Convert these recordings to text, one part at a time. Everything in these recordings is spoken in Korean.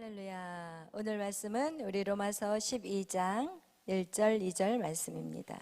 할렐루야. 오늘 말씀은 우리 로마서 12장 1절 2절 말씀입니다.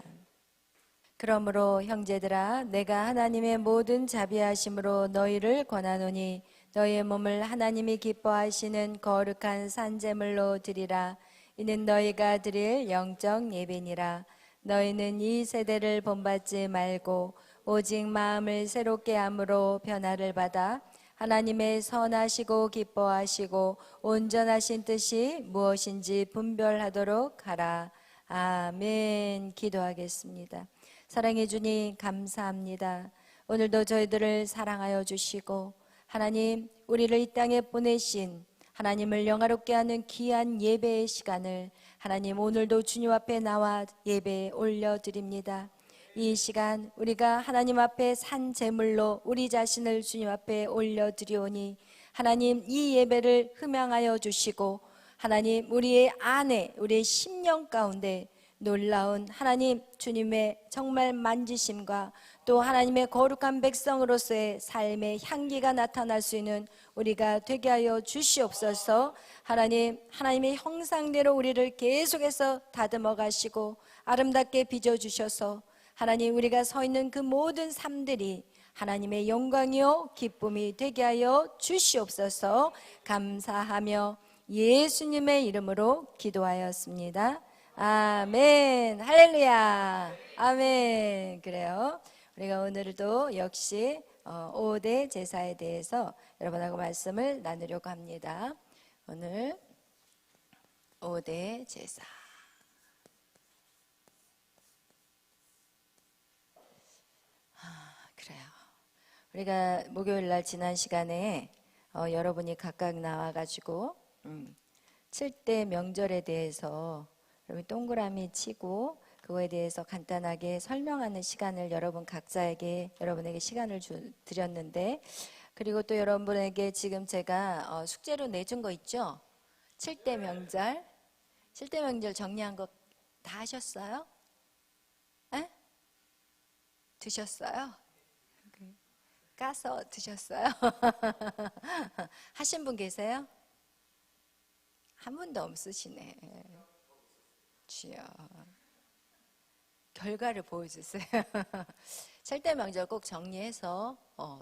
그러므로 형제들아 내가 하나님의 모든 자비하심으로 너희를 권하노니 너희의 몸을 하나님이 기뻐하시는 거룩한 산제물로 드리라. 이는 너희가 드릴 영적 예배니라. 너희는 이 세대를 본받지 말고 오직 마음을 새롭게 함으로 변화를 받아 하나님의 선하시고 기뻐하시고 온전하신 뜻이 무엇인지 분별하도록 하라. 아멘. 기도하겠습니다. 사랑해 주님 감사합니다. 오늘도 저희들을 사랑하여 주시고 하나님 우리를 이 땅에 보내신 하나님을 영화롭게 하는 귀한 예배의 시간을 하나님 오늘도 주님 앞에 나와 예배 올려드립니다. 이 시간 우리가 하나님 앞에 산 제물로 우리 자신을 주님 앞에 올려드리오니 하나님 이 예배를 흠양하여 주시고 하나님 우리의 안에 우리의 심령 가운데 놀라운 하나님 주님의 정말 만지심과 또 하나님의 거룩한 백성으로서의 삶의 향기가 나타날 수 있는 우리가 되게 하여 주시옵소서. 하나님의 형상대로 우리를 계속해서 다듬어 가시고 아름답게 빚어주셔서 하나님 우리가 서 있는 그 모든 삶들이 하나님의 영광이요 기쁨이 되게 하여 주시옵소서. 감사하며 예수님의 이름으로 기도하였습니다. 아멘. 할렐루야. 아멘. 그래요. 우리가 오늘도 역시 5대 제사에 대해서 여러분하고 말씀을 나누려고 합니다. 오늘 5대 제사. 그래요. 우리가 목요일 날 지난 시간에 여러분이 각각 나와가지고 7대 명절에 대해서 여러분 동그라미 치고 그거에 대해서 간단하게 설명하는 시간을 여러분에게 시간을 드렸는데, 그리고 또 여러분에게 지금 제가 숙제로 내준 거 있죠? 7대 명절 정리한 거 다 하셨어요? 에? 드셨어요? 까서 드셨어요? 하신 분 계세요? 한 분도 없으시네. 주여 결과를 보여주세요. 7대 명절 꼭 정리해서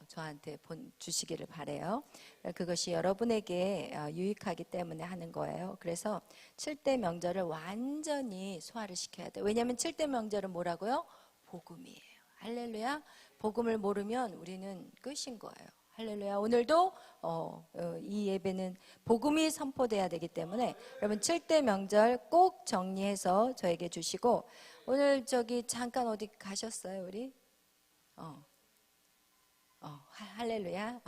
저한테 주시기를 바라요. 그것이 여러분에게 유익하기 때문에 하는 거예요. 그래서 7대 명절을 완전히 소화를 시켜야 돼요. 왜냐하면 7대 명절은 뭐라고요? 복음이에요. 할렐루야. 복음을 모르면 우리는 끝인 거예요. 할렐루야. 오늘도 이 예배는 복음이 선포돼야 되기 때문에 여러분 7대 명절 꼭 정리해서 저에게 주시고, 오늘 잠깐 어디 가셨어요 우리? 할렐루야.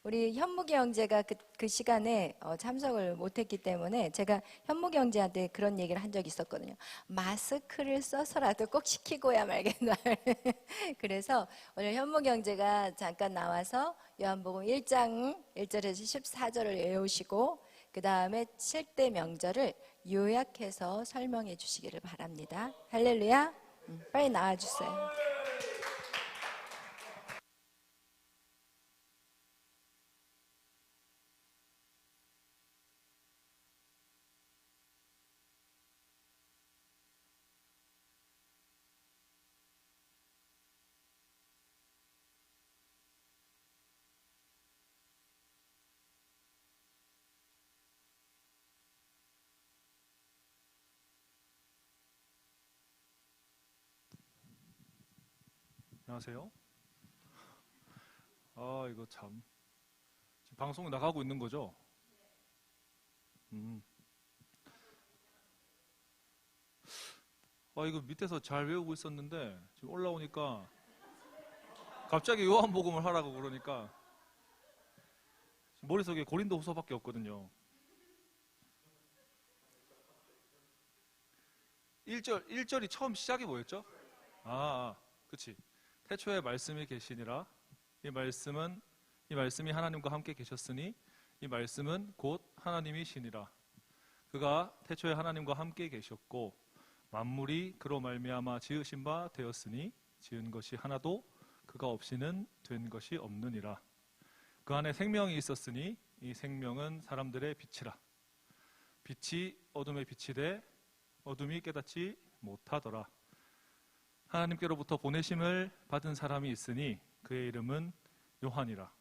우리 현무기 형제가 그 시간에 참석을 못했기 때문에 제가 현무기 형제한테 그런 얘기를 한 적이 있었거든요. 마스크를 써서라도 꼭 시키고야 말겠나. 그래서 오늘 현무기 형제가 잠깐 나와서 요한복음 1장 1절에서 14절을 외우시고 그 다음에 7대 명절을 요약해서 설명해 주시기를 바랍니다. 할렐루야. 빨리 나와주세요. 안녕하세요. 이거 참. 지금 방송 나가고 있는 거죠? 이거 밑에서 잘 외우고 있었는데 지금 올라오니까 갑자기 요한복음을 하라고 그러니까 머릿속에 고린도후서밖에 없거든요. 1절이 처음 시작이 뭐였죠? 그치. 태초에 말씀이 계시니라. 이 말씀이 하나님과 함께 계셨으니 이 말씀은 곧 하나님이시니라. 그가 태초에 하나님과 함께 계셨고 만물이 그로 말미암아 지으신 바 되었으니 지은 것이 하나도 그가 없이는 된 것이 없느니라. 그 안에 생명이 있었으니 이 생명은 사람들의 빛이라. 빛이 어둠에 빛이 돼 어둠이 깨닫지 못하더라. 하나님께로부터 보내심을 받은 사람이 있으니 그의 이름은 요한이라.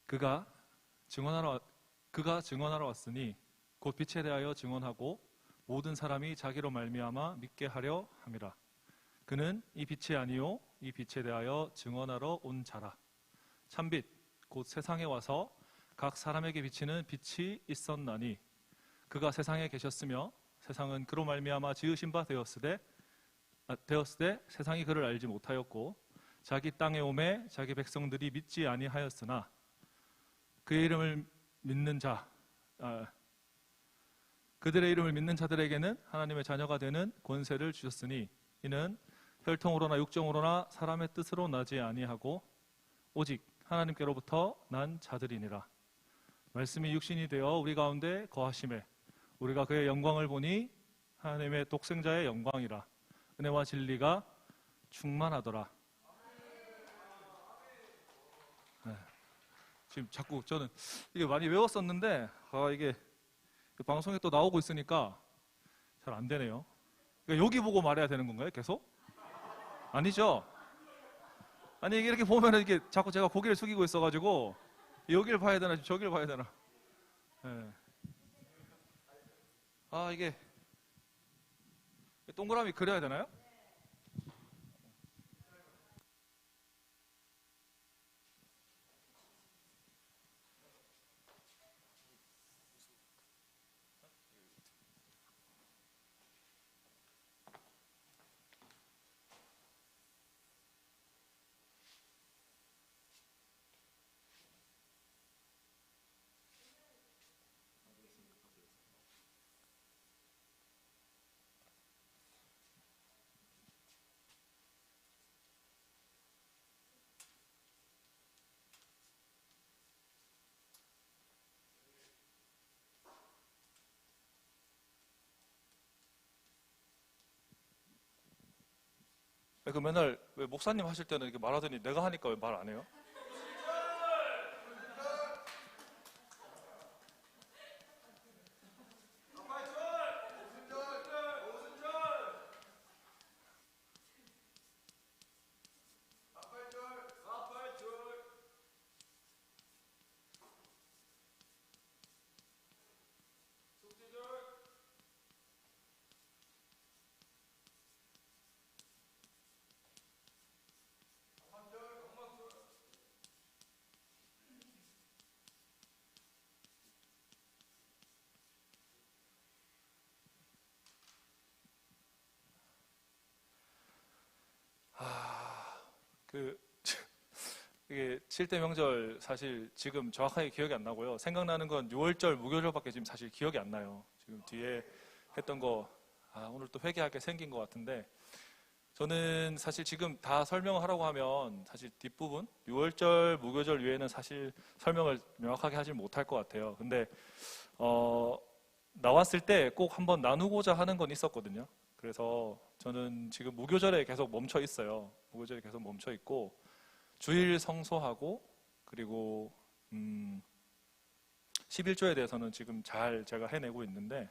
그가 증언하러 왔으니 곧 빛에 대하여 증언하고 모든 사람이 자기로 말미암아 믿게 하려 함이라. 그는 이 빛이 아니요 이 빛에 대하여 증언하러 온 자라. 참빛 곧 세상에 와서 각 사람에게 비치는 빛이 있었나니 그가 세상에 계셨으며 세상은 그로 말미암아 지으신 바 되었으되 세상이 그를 알지 못하였고 자기 땅에 오매 자기 백성들이 믿지 아니하였으나 그의 이름을 믿는 자 그들의 이름을 믿는 자들에게는 하나님의 자녀가 되는 권세를 주셨으니 이는 혈통으로나 육정으로나 사람의 뜻으로 나지 아니하고 오직 하나님께로부터 난 자들이니라. 말씀이 육신이 되어 우리 가운데 거하심에 우리가 그의 영광을 보니 하나님의 독생자의 영광이라. 은혜와 진리가 충만하더라. 네. 지금 자꾸 저는 이게 많이 외웠었는데 이게 방송에 또 나오고 있으니까 잘 안 되네요. 그러니까 여기 보고 말해야 되는 건가요? 계속? 아니죠? 아니 이게 이렇게 보면 이게 자꾸 제가 고개를 숙이고 있어가지고 여기를 봐야 되나 저기를 봐야 되나. 네. 이게 동그라미 그려야 되나요? 그 맨날 왜 목사님 하실 때는 이렇게 말하더니 내가 하니까 왜 말 안 해요? 이게 7대 명절 사실 지금 정확하게 기억이 안 나고요. 생각나는 건 6월절, 무교절밖에 지금 사실 기억이 안 나요. 지금 뒤에 했던 거, 오늘 또 회개할 게 생긴 것 같은데, 저는 사실 지금 다 설명을 하라고 하면 사실 뒷부분, 6월절, 무교절 외에는 사실 설명을 명확하게 하지 못할 것 같아요. 근데, 나왔을 때 꼭 한번 나누고자 하는 건 있었거든요. 그래서 저는 지금 무교절에 계속 멈춰 있어요. 무교절에 계속 멈춰 있고, 주일 성소하고 그리고 11조에 대해서는 지금 잘 제가 해내고 있는데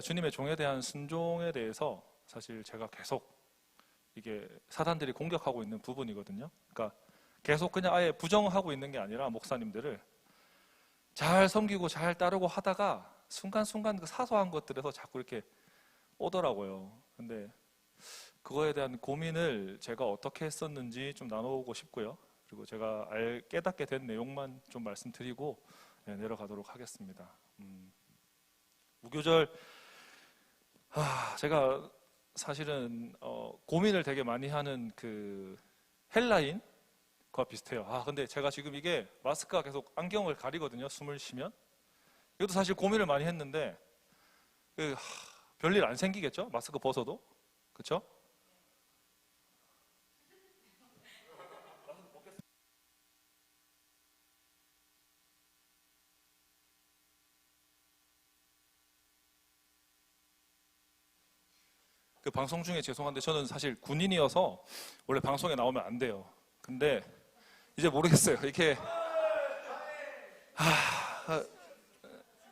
주님의 종에 대한 순종에 대해서 사실 제가 계속 이게 사단들이 공격하고 있는 부분이거든요. 그러니까 계속 그냥 아예 부정하고 있는 게 아니라 목사님들을 잘 섬기고 잘 따르고 하다가 순간순간 그 사소한 것들에서 자꾸 이렇게 오더라고요. 근데 그거에 대한 고민을 제가 어떻게 했었는지 좀 나눠보고 싶고요. 그리고 제가 깨닫게 된 내용만 좀 말씀드리고 내려가도록 하겠습니다. 무교절, 제가 사실은 고민을 되게 많이 하는 그 헬라인과 비슷해요. 근데 제가 지금 이게 마스크가 계속 안경을 가리거든요. 숨을 쉬면. 이것도 사실 고민을 많이 했는데 별일 안 생기겠죠? 마스크 벗어도. 그렇죠? 그 방송 중에 죄송한데 저는 사실 군인이어서 원래 방송에 나오면 안 돼요. 근데 이제 모르겠어요. 이렇게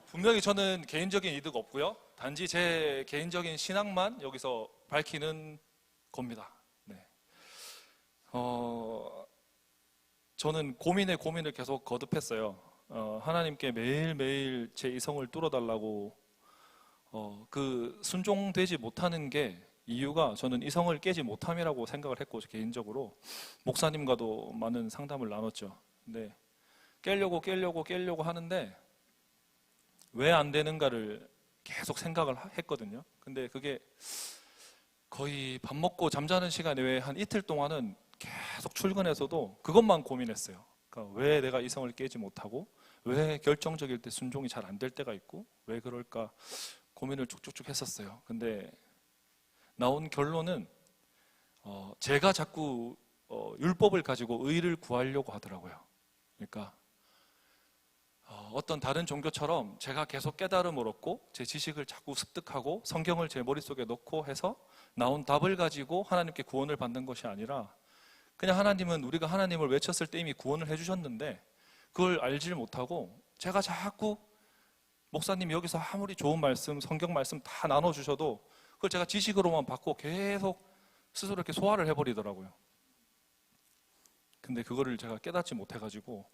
분명히 저는 개인적인 이득 없고요. 단지 제 개인적인 신앙만 여기서 밝히는 겁니다. 네. 저는 고민에 고민을 계속 거듭했어요. 하나님께 매일매일 제 이성을 뚫어달라고 그 순종되지 못하는 게 이유가 저는 이성을 깨지 못함이라고 생각을 했고 개인적으로 목사님과도 많은 상담을 나눴죠. 근데 깨려고 하는데 왜 안 되는가를 계속 생각을 했거든요. 근데 그게 거의 밥 먹고 잠자는 시간 외에 한 이틀 동안은 계속 출근해서도 그것만 고민했어요. 그러니까 왜 내가 이성을 깨지 못하고 왜 결정적일 때 순종이 잘 안 될 때가 있고 왜 그럴까 고민을 쭉쭉쭉 했었어요. 근데 나온 결론은 제가 자꾸 율법을 가지고 의를 구하려고 하더라고요. 그러니까 어떤 다른 종교처럼 제가 계속 깨달음을 얻고 제 지식을 자꾸 습득하고 성경을 제 머릿속에 넣고 해서 나온 답을 가지고 하나님께 구원을 받는 것이 아니라 그냥 하나님은 우리가 하나님을 외쳤을 때 이미 구원을 해주셨는데 그걸 알지를 못하고 제가 자꾸 목사님이 여기서 아무리 좋은 말씀, 성경 말씀 다 나눠주셔도 그걸 제가 지식으로만 받고 계속 스스로 이렇게 소화를 해버리더라고요. 근데 그거를 제가 깨닫지 못해가지고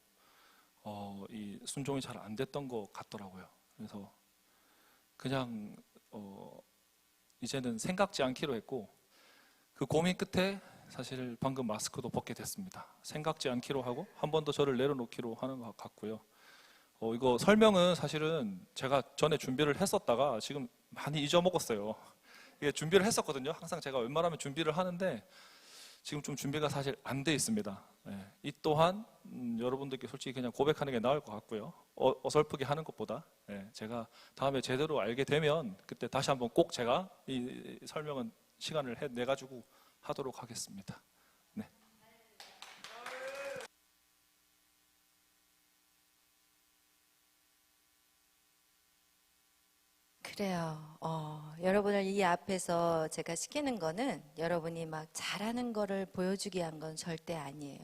이 순종이 잘 안 됐던 것 같더라고요. 그래서 그냥 이제는 생각지 않기로 했고 그 고민 끝에 사실 방금 마스크도 벗게 됐습니다. 생각지 않기로 하고 한 번 더 저를 내려놓기로 하는 것 같고요. 이거 설명은 사실은 제가 전에 준비를 했었다가 지금 많이 잊어먹었어요. 이게 준비를 했었거든요. 항상 제가 웬만하면 준비를 하는데 지금 좀 준비가 사실 안 돼 있습니다. 네. 이 또한 여러분들께 솔직히 그냥 고백하는 게 나을 것 같고요. 어설프게 하는 것보다 제가 다음에 제대로 알게 되면 그때 다시 한번 꼭 제가 이 설명은 시간을 내가지고 하도록 하겠습니다. 네. 그래요. 여러분을 이 앞에서 제가 시키는 거는 여러분이 막 잘하는 거를 보여주기 위한 건 절대 아니에요.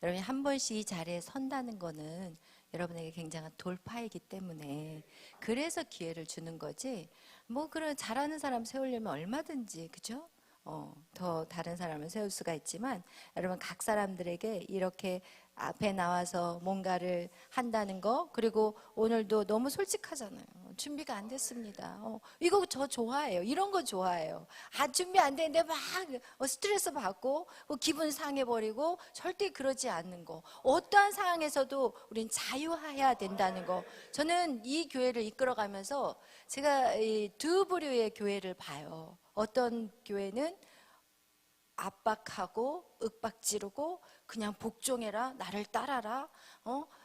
여러분이 한 번씩 이 자리에 선다는 거는 여러분에게 굉장한 돌파이기 때문에 그래서 기회를 주는 거지. 뭐 그런 잘하는 사람 세우려면 얼마든지 그죠? 더 다른 사람을 세울 수가 있지만 여러분 각 사람들에게 이렇게 앞에 나와서 뭔가를 한다는 거 그리고 오늘도 너무 솔직하잖아요. 준비가 안 됐습니다. 이거 저 좋아해요. 이런 거 좋아해요. 준비 안 되는데 막 스트레스 받고 기분 상해버리고 절대 그러지 않는 거. 어떠한 상황에서도 우린 자유해야 된다는 거. 저는 이 교회를 이끌어가면서 제가 이 두 부류의 교회를 봐요. 어떤 교회는 압박하고 윽박지르고 그냥 복종해라 나를 따라라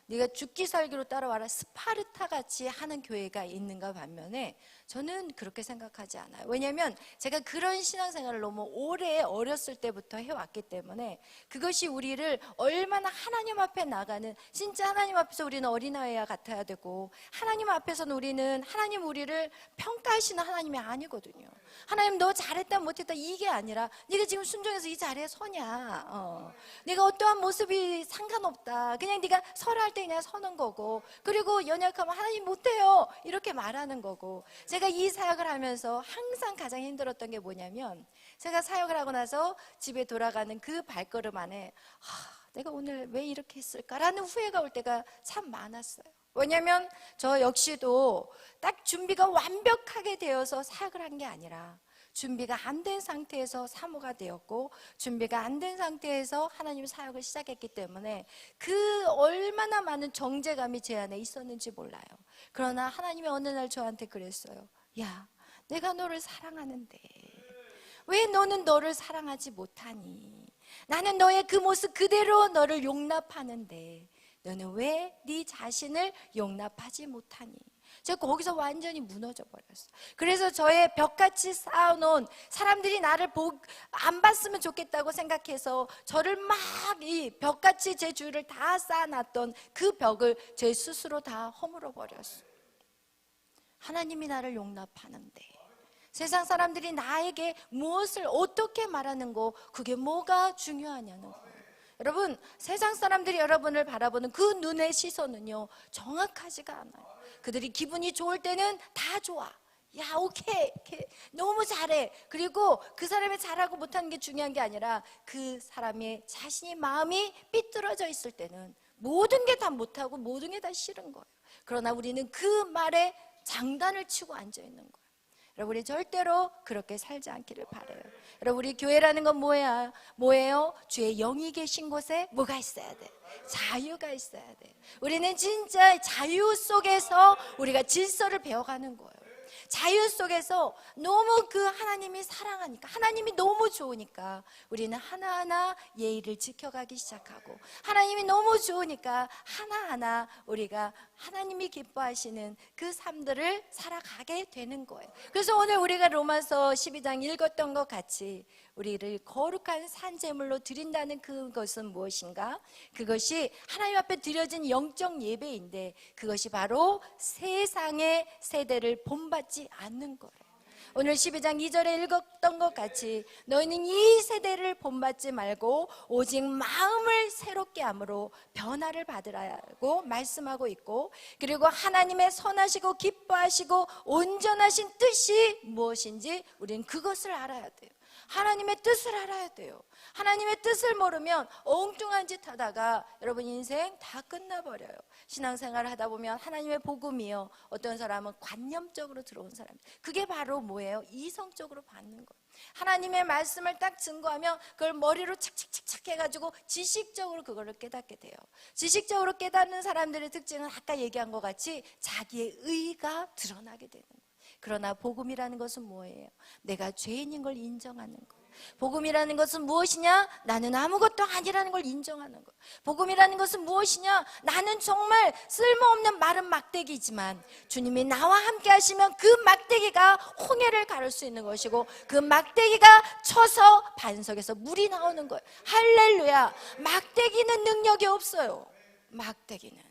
네가 죽기 살기로 따라와라 스파르타 같이 하는 교회가 있는가 반면에 저는 그렇게 생각하지 않아요. 왜냐하면 제가 그런 신앙생활을 너무 오래 어렸을 때부터 해왔기 때문에 그것이 우리를 얼마나 하나님 앞에 나가는 진짜 하나님 앞에서 우리는 어린아이와 같아야 되고 하나님 앞에서는 우리는 하나님 우리를 평가하시는 하나님이 아니거든요. 하나님 너 잘했다 못했다 이게 아니라 네가 지금 순종해서 이 자리에 서냐 네가 어떠한 모습이 상관없다 그냥 네가 서라 할 때 그냥 서는 거고 그리고 연약하면 하나님 못해요 이렇게 말하는 거고 제가 이 사역을 하면서 항상 가장 힘들었던 게 뭐냐면 제가 사역을 하고 나서 집에 돌아가는 그 발걸음 안에 내가 오늘 왜 이렇게 했을까라는 후회가 올 때가 참 많았어요. 왜냐하면 저 역시도 딱 준비가 완벽하게 되어서 사역을 한 게 아니라 준비가 안 된 상태에서 사모가 되었고 준비가 안 된 상태에서 하나님 사역을 시작했기 때문에 그 얼마나 많은 정죄감이 제 안에 있었는지 몰라요. 그러나 하나님이 어느 날 저한테 그랬어요. 야, 내가 너를 사랑하는데 왜 너는 너를 사랑하지 못하니? 나는 너의 그 모습 그대로 너를 용납하는데 너는 왜 네 자신을 용납하지 못하니? 제가 거기서 완전히 무너져 버렸어요. 그래서 저의 벽같이 쌓아놓은 사람들이 나를 안 봤으면 좋겠다고 생각해서 저를 막 이 벽같이 제 주위를 다 쌓아놨던 그 벽을 제 스스로 다 허물어 버렸어요. 하나님이 나를 용납하는데 세상 사람들이 나에게 무엇을 어떻게 말하는 거, 그게 뭐가 중요하냐는 거예요. 여러분, 세상 사람들이 여러분을 바라보는 그 눈의 시선은요, 정확하지가 않아요. 그들이 기분이 좋을 때는 다 좋아. 야, 오케이. 너무 잘해. 그리고 그 사람이 잘하고 못하는 게 중요한 게 아니라 그 사람의 자신이 마음이 삐뚤어져 있을 때는 모든 게 다 못하고 모든 게 다 싫은 거예요. 그러나 우리는 그 말에 장단을 치고 앉아 있는 거예요. 여러분, 우리 절대로 그렇게 살지 않기를 바라요. 여러분, 우리 교회라는 건 뭐예요? 주의 영이 계신 곳에 뭐가 있어야 돼? 자유가 있어야 돼. 우리는 진짜 자유 속에서 우리가 질서를 배워가는 거예요. 자유 속에서 너무 그 하나님이 사랑하니까, 하나님이 너무 좋으니까 우리는 하나하나 예의를 지켜가기 시작하고, 하나님이 너무 좋으니까 하나하나 우리가 하나님이 기뻐하시는 그 삶들을 살아가게 되는 거예요. 그래서 오늘 우리가 로마서 12장 읽었던 것 같이 우리를 거룩한 산제물로 드린다는 그것은 무엇인가? 그것이 하나님 앞에 드려진 영적 예배인데, 그것이 바로 세상의 세대를 본받지 않는 거예요. 오늘 12장 2절에 읽었던 것 같이 너희는 이 세대를 본받지 말고 오직 마음을 새롭게 함으로 변화를 받으라고 말씀하고 있고, 그리고 하나님의 선하시고 기뻐하시고 온전하신 뜻이 무엇인지 우리는 그것을 알아야 돼요. 하나님의 뜻을 알아야 돼요. 하나님의 뜻을 모르면 엉뚱한 짓 하다가 여러분 인생 다 끝나버려요. 신앙생활을 하다 보면 하나님의 복음이요, 어떤 사람은 관념적으로 들어온 사람, 그게 바로 뭐예요? 이성적으로 받는 거예요. 하나님의 말씀을 딱 증거하면 그걸 머리로 착착착착 해가지고 지식적으로 그거를 깨닫게 돼요. 지식적으로 깨닫는 사람들의 특징은 아까 얘기한 것 같이 자기의 의가 드러나게 되는 거예요. 그러나 복음이라는 것은 뭐예요? 내가 죄인인 걸 인정하는 거예요. 복음이라는 것은 무엇이냐? 나는 아무것도 아니라는 걸 인정하는 거예요. 복음이라는 것은 무엇이냐? 나는 정말 쓸모없는 마른 막대기지만 주님이 나와 함께 하시면 그 막대기가 홍해를 가를 수 있는 것이고, 그 막대기가 쳐서 반석에서 물이 나오는 거예요. 할렐루야. 막대기는 능력이 없어요. 막대기는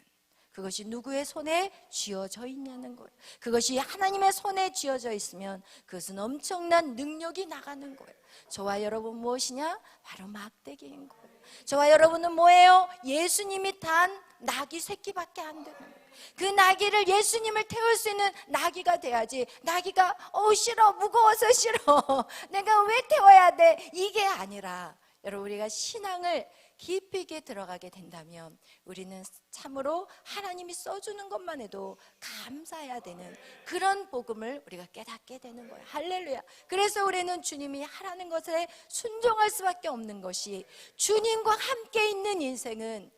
그것이 누구의 손에 쥐어져 있냐는 거예요. 그것이 하나님의 손에 쥐어져 있으면 그것은 엄청난 능력이 나가는 거예요. 저와 여러분 무엇이냐? 바로 막대기인 거예요. 저와 여러분은 뭐예요? 예수님이 탄 나귀 새끼밖에 안 되는 거예요. 그 나귀를, 예수님을 태울 수 있는 나귀가 돼야지, 나귀가 싫어, 무거워서 싫어, 내가 왜 태워야 돼, 이게 아니라, 여러분, 우리가 신앙을 깊이 있게 들어가게 된다면 우리는 참으로 하나님이 써주는 것만 해도 감사해야 되는 그런 복음을 우리가 깨닫게 되는 거예요. 할렐루야. 그래서 우리는 주님이 하라는 것에 순종할 수밖에 없는 것이, 주님과 함께 있는 인생은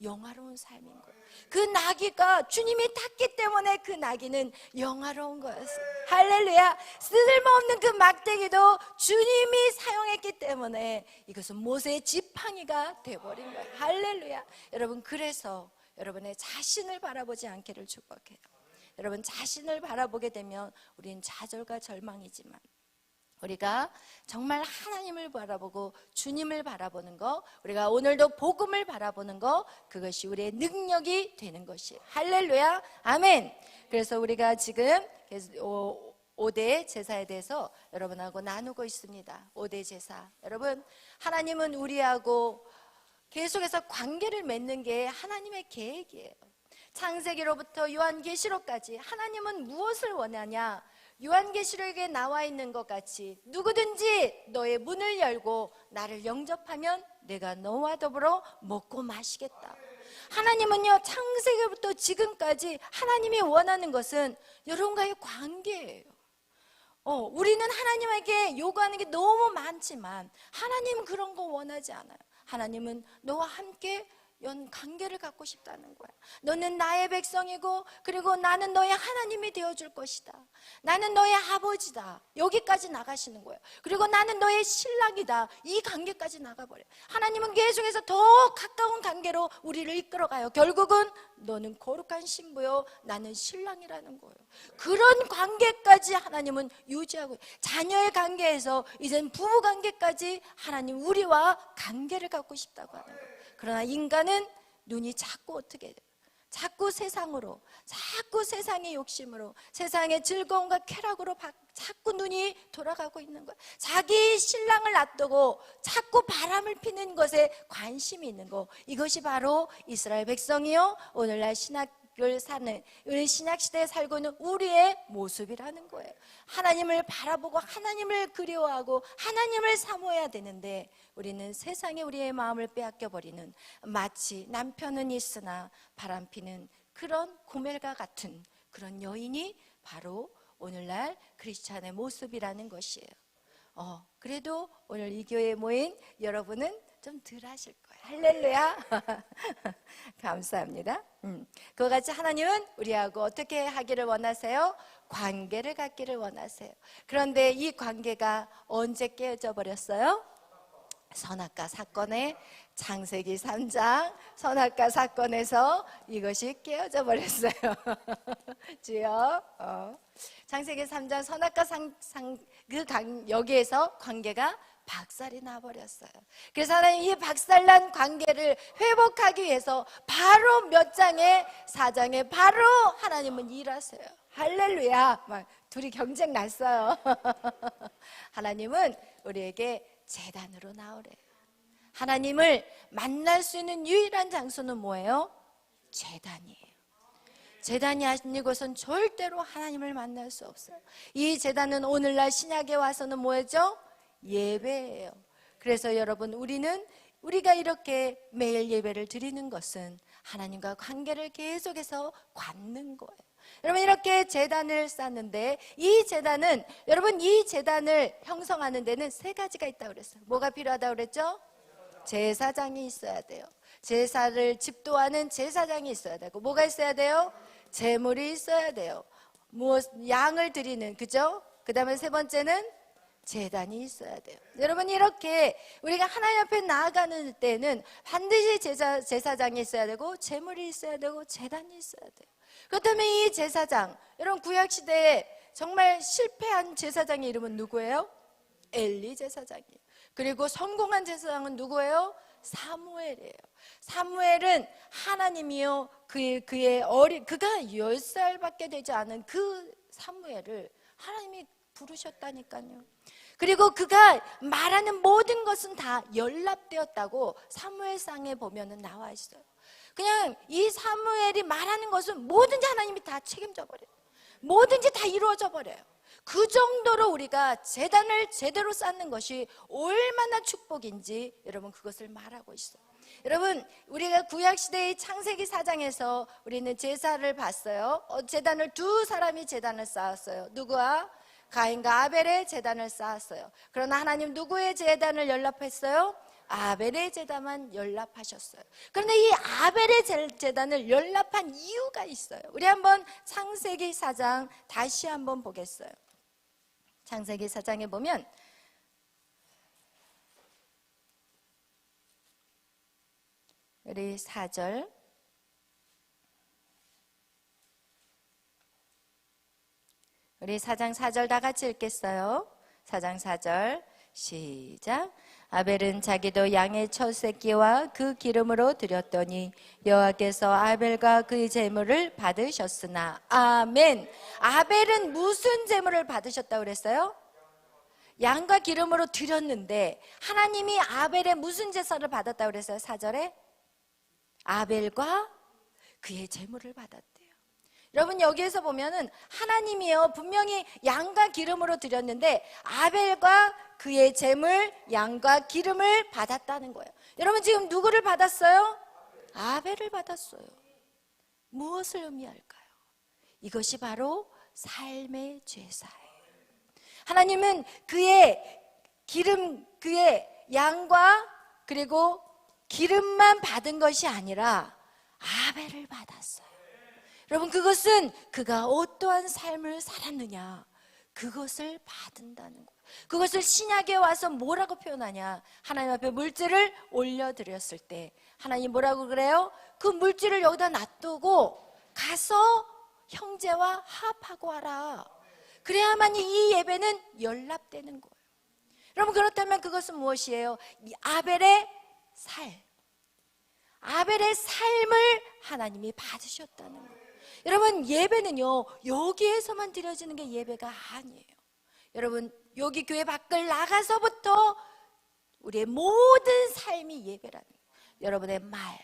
영화로운 삶인 거예요. 그 나귀가 주님이 탔기 때문에 그 나귀는 영화로운 거였어요. 할렐루야. 쓸모없는 그 막대기도 주님이 사용했기 때문에 이것은 모세의 지팡이가 되어버린 거예요. 할렐루야. 여러분, 그래서 여러분의 자신을 바라보지 않기를 축복해요. 여러분, 자신을 바라보게 되면 우리는 좌절과 절망이지만, 우리가 정말 하나님을 바라보고 주님을 바라보는 거, 우리가 오늘도 복음을 바라보는 거, 그것이 우리의 능력이 되는 것이. 할렐루야. 아멘. 그래서 우리가 지금 5대 제사에 대해서 여러분하고 나누고 있습니다. 5대 제사. 여러분, 하나님은 우리하고 계속해서 관계를 맺는 게 하나님의 계획이에요. 창세기로부터 요한계시록까지 하나님은 무엇을 원하냐? 요한계시록에 나와 있는 것 같이 누구든지 너의 문을 열고 나를 영접하면 내가 너와 더불어 먹고 마시겠다. 하나님은요, 창세기부터 지금까지 하나님이 원하는 것은 여러분과의 관계예요. 우리는 하나님에게 요구하는 게 너무 많지만 하나님은 그런 거 원하지 않아요. 하나님은 너와 함께 관계를 갖고 싶다는 거야. 너는 나의 백성이고, 그리고 나는 너의 하나님이 되어줄 것이다. 나는 너의 아버지다. 여기까지 나가시는 거예요. 그리고 나는 너의 신랑이다. 이 관계까지 나가버려요. 하나님은 계속해서 더 가까운 관계로 우리를 이끌어가요. 결국은 너는 거룩한 신부요, 나는 신랑이라는 거예요. 그런 관계까지 하나님은 유지하고, 자녀의 관계에서 이젠 부부 관계까지 하나님 우리와 관계를 갖고 싶다고 하는 거예요. 그러나 인간은 눈이 자꾸 어떻게 돼요? 자꾸 세상으로, 자꾸 세상의 욕심으로, 세상의 즐거움과 쾌락으로 자꾸 눈이 돌아가고 있는 거예요. 자기 신랑을 놔두고 자꾸 바람을 피는 것에 관심이 있는 거. 이것이 바로 이스라엘 백성이요, 오늘날 신학을 사는, 우리 신약시대에 살고 있는 우리의 모습이라는 거예요. 하나님을 바라보고 하나님을 그리워하고 하나님을 사모해야 되는데, 우리는 세상에 우리의 마음을 빼앗겨버리는, 마치 남편은 있으나 바람피는 그런 고멜과 같은 그런 여인이 바로 오늘날 크리스찬의 모습이라는 것이에요. 그래도 오늘 이 교회에 모인 여러분은 좀 덜 하실 거예요. 할렐루야. 감사합니다. 그와 같이 하나님은 우리하고 어떻게 하기를 원하세요? 관계를 갖기를 원하세요. 그런데 이 관계가 언제 깨어져 버렸어요? 선악과 사건의 창세기 3장 선악과 사건에서 이것이 깨어져 버렸어요. 주여. 창세기 3장 선악과 여기에서 관계가 박살이 나버렸어요. 그래서 하나님 이 박살난 관계를 회복하기 위해서 바로 몇 장의 4장에 바로 하나님은 일하세요. 할렐루야. 막 둘이 경쟁 났어요. 하나님은 우리에게 제단으로 나오래요. 하나님을 만날 수 있는 유일한 장소는 뭐예요? 제단이에요. 제단이 아니고선 절대로 하나님을 만날 수 없어요. 이 제단은 오늘날 신약에 와서는 뭐죠? 예배예요. 그래서 여러분, 우리가 이렇게 매일 예배를 드리는 것은 하나님과 관계를 계속해서 갖는 거예요. 여러분, 이렇게 제단을 쌓는데, 이 제단은, 여러분, 이 제단을 형성하는 데는 3가지가 있다고 그랬어요. 뭐가 필요하다고 그랬죠? 제사장이 있어야 돼요. 제사를 집도하는 제사장이 있어야 되고, 뭐가 있어야 돼요? 제물이 있어야 돼요. 양을 드리는, 그죠? 그 다음에 3번째는 제단이 있어야 돼요. 여러분, 이렇게 우리가 하나님 앞에 나아가는 때는 반드시 제사장이 있어야 되고, 제물이 있어야 되고, 제단이 있어야 돼요. 그렇다면 이 제사장, 여러분, 구약시대에 정말 실패한 제사장의 이름은 누구예요? 엘리 제사장이에요. 그리고 성공한 제사장은 누구예요? 사무엘이에요. 사무엘은 하나님이요, 그가 10살밖에 되지 않은 그 사무엘을 하나님이 부르셨다니까요. 그리고 그가 말하는 모든 것은 다 연락되었다고 사무엘상에 보면은 나와 있어요. 그냥 이 사무엘이 말하는 것은 뭐든지 하나님이 다 책임져 버려요. 뭐든지 다 이루어져 버려요. 그 정도로 우리가 제단을 제대로 쌓는 것이 얼마나 축복인지 여러분, 그것을 말하고 있어요. 여러분, 우리가 구약시대의 창세기 4장에서 우리는 제사를 봤어요. 제단을 2사람이 제단을 쌓았어요. 누구와? 가인과 아벨의 제단을 쌓았어요. 그러나 하나님 누구의 제단을 연락했어요? 아벨의 제단만 연락하셨어요. 그런데 이 아벨의 제단을 연락한 이유가 있어요. 우리 한번 창세기 4장 다시 한번 보겠어요. 창세기 4장에 보면 우리 4절, 우리 4장 4절 다 같이 읽겠어요. 4장 4절 시작. 아벨은 자기도 양의 첫 새끼와 그 기름으로 드렸더니 여호와께서 아벨과 그의 제물을 받으셨으나. 아멘. 아벨은 무슨 제물을 받으셨다고 그랬어요? 양과 기름으로 드렸는데 하나님이 아벨의 무슨 제사를 받았다고 그랬어요? 4절에 아벨과 그의 제물을 받았대요. 여러분, 여기에서 보면은 하나님이요, 분명히 양과 기름으로 드렸는데 아벨과 그의 제물, 양과 기름을 받았다는 거예요. 여러분, 지금 누구를 받았어요? 아벨을 받았어요. 무엇을 의미할까요? 이것이 바로 삶의 제사예요. 하나님은 그의 기름, 그의 양과 그리고 기름만 받은 것이 아니라 아벨을 받았어요. 여러분, 그것은 그가 어떠한 삶을 살았느냐, 그것을 받는다는 거예요. 그것을 신약에 와서 뭐라고 표현하냐, 하나님 앞에 물질을 올려드렸을 때 하나님 뭐라고 그래요? 그 물질을 여기다 놔두고 가서 형제와 합하고 와라. 그래야만 이 예배는 연락되는 거예요. 여러분, 그렇다면 그것은 무엇이에요? 이 아벨의 살, 아벨의 삶을 하나님이 받으셨다는 거예요. 여러분, 예배는요, 여기에서만 드려지는 게 예배가 아니에요. 여러분, 여기 교회 밖을 나가서부터 우리의 모든 삶이 예배라는 거예요. 여러분의 말,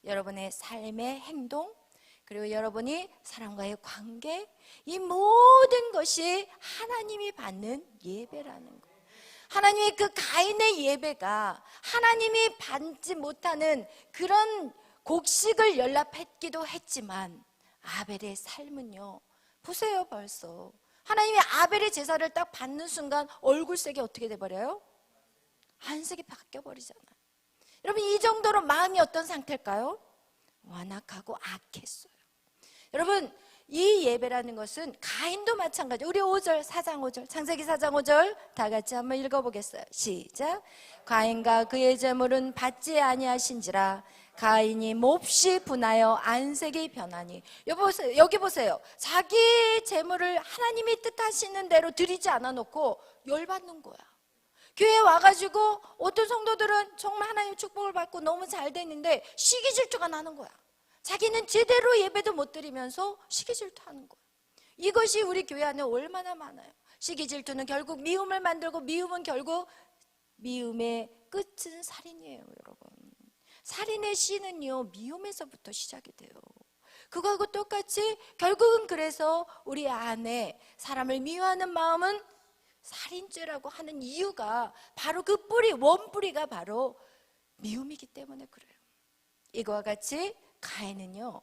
여러분의 삶의 행동, 그리고 여러분이 사람과의 관계, 이 모든 것이 하나님이 받는 예배라는 거예요. 하나님의 그 가인의 예배가 하나님이 받지 못하는 그런 곡식을 연락했기도 했지만, 아벨의 삶은요, 보세요. 벌써 하나님이 아벨의 제사를 딱 받는 순간 얼굴색이 어떻게 돼버려요? 안색이 바뀌어버리잖아요. 여러분, 이 정도로 마음이 어떤 상태일까요? 완악하고 악했어요. 여러분, 이 예배라는 것은 가인도 마찬가지. 우리 5절, 4장 5절, 창세기 4장 5절 다 같이 한번 읽어보겠어요. 시작. 가인과 그의 제물은 받지 아니하신지라 가인이 몹시 분하여 안색이 변하니. 여기 보세요. 자기 제물을 하나님이 뜻하시는 대로 드리지 않아 놓고 열받는 거야. 교회에 와가지고 어떤 성도들은 정말 하나님 축복을 받고 너무 잘 됐는데 시기 질투가 나는 거야. 자기는 제대로 예배도 못 드리면서 시기 질투하는 거야. 이것이 우리 교회 안에 얼마나 많아요. 시기 질투는 결국 미움을 만들고, 미움은 결국 미움의 끝은 살인이에요. 여러분, 살인의 씨는요, 미움에서부터 시작이 돼요. 그거하고 똑같이 결국은, 그래서 우리 안에 사람을 미워하는 마음은 살인죄라고 하는 이유가 바로 그 뿌리, 원뿌리가 바로 미움이기 때문에 그래요. 이거와 같이 가인은요,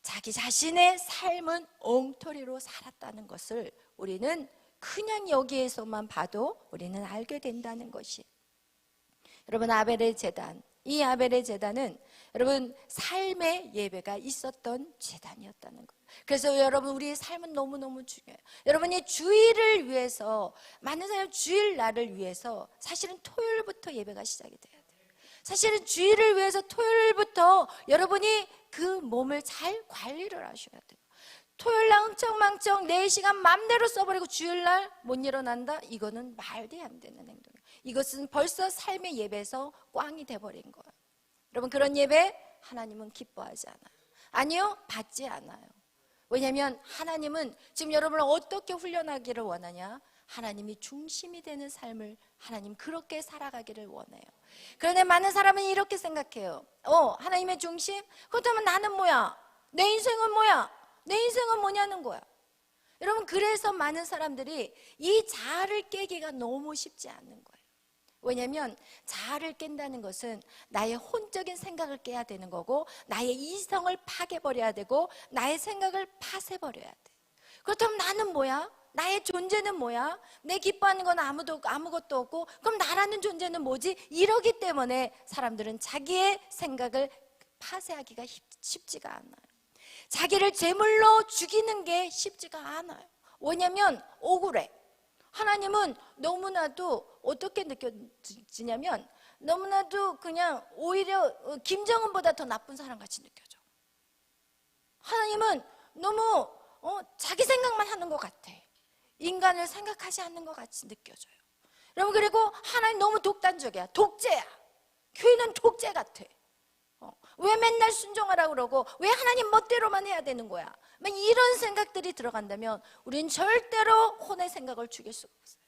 자기 자신의 삶은 엉터리로 살았다는 것을 우리는 그냥 여기에서만 봐도 우리는 알게 된다는 것이. 여러분, 아벨의 제단, 이 아벨의 제단은 여러분 삶의 예배가 있었던 제단이었다는 거예요. 그래서 여러분, 우리의 삶은 너무너무 중요해요. 여러분이 주일을 위해서, 많은 사람이 주일날을 위해서 사실은 토요일부터 예배가 시작이 돼야 돼요. 사실은 주일을 위해서 토요일부터 여러분이 그 몸을 잘 관리를 하셔야 돼요. 토요일날 흥청망청 4시간 맘대로 써버리고 주일날 못 일어난다? 이거는 말도 안 되는 행동이에요. 이것은 벌써 삶의 예배에서 꽝이 돼버린 거예요. 여러분, 그런 예배 하나님은 기뻐하지 않아요. 아니요, 받지 않아요. 왜냐하면 하나님은 지금 여러분을 어떻게 훈련하기를 원하냐? 하나님이 중심이 되는 삶을 하나님 그렇게 살아가기를 원해요. 그런데 많은 사람은 이렇게 생각해요. 하나님의 중심? 그렇다면 나는 뭐야? 내 인생은 뭐야? 내 인생은 뭐냐는 거야. 여러분, 그래서 많은 사람들이 이 자아를 깨기가 너무 쉽지 않는 거예요. 왜냐하면 자아를 깬다는 것은 나의 혼적인 생각을 깨야 되는 거고, 나의 이성을 파괴버려야 되고, 나의 생각을 파쇄버려야 돼. 그렇다면 나는 뭐야? 나의 존재는 뭐야? 내 기뻐하는 건 아무것도 없고, 그럼 나라는 존재는 뭐지? 이러기 때문에 사람들은 자기의 생각을 파쇄하기가 쉽지가 않아요. 자기를 제물로 죽이는 게 쉽지가 않아요. 왜냐하면 억울해. 하나님은 너무나도 어떻게 느껴지냐면, 너무나도 그냥 오히려 김정은보다 더 나쁜 사람같이 느껴져. 하나님은 너무 자기 생각만 하는 것 같아. 인간을 생각하지 않는 것 같이 느껴져요. 여러분, 그리고 하나님 너무 독단적이야. 독재야. 교회는 독재 같아. 왜 맨날 순종하라고 그러고, 왜 하나님 멋대로만 해야 되는 거야? 이런 생각들이 들어간다면 우리는 절대로 혼의 생각을 죽일 수가 없어요.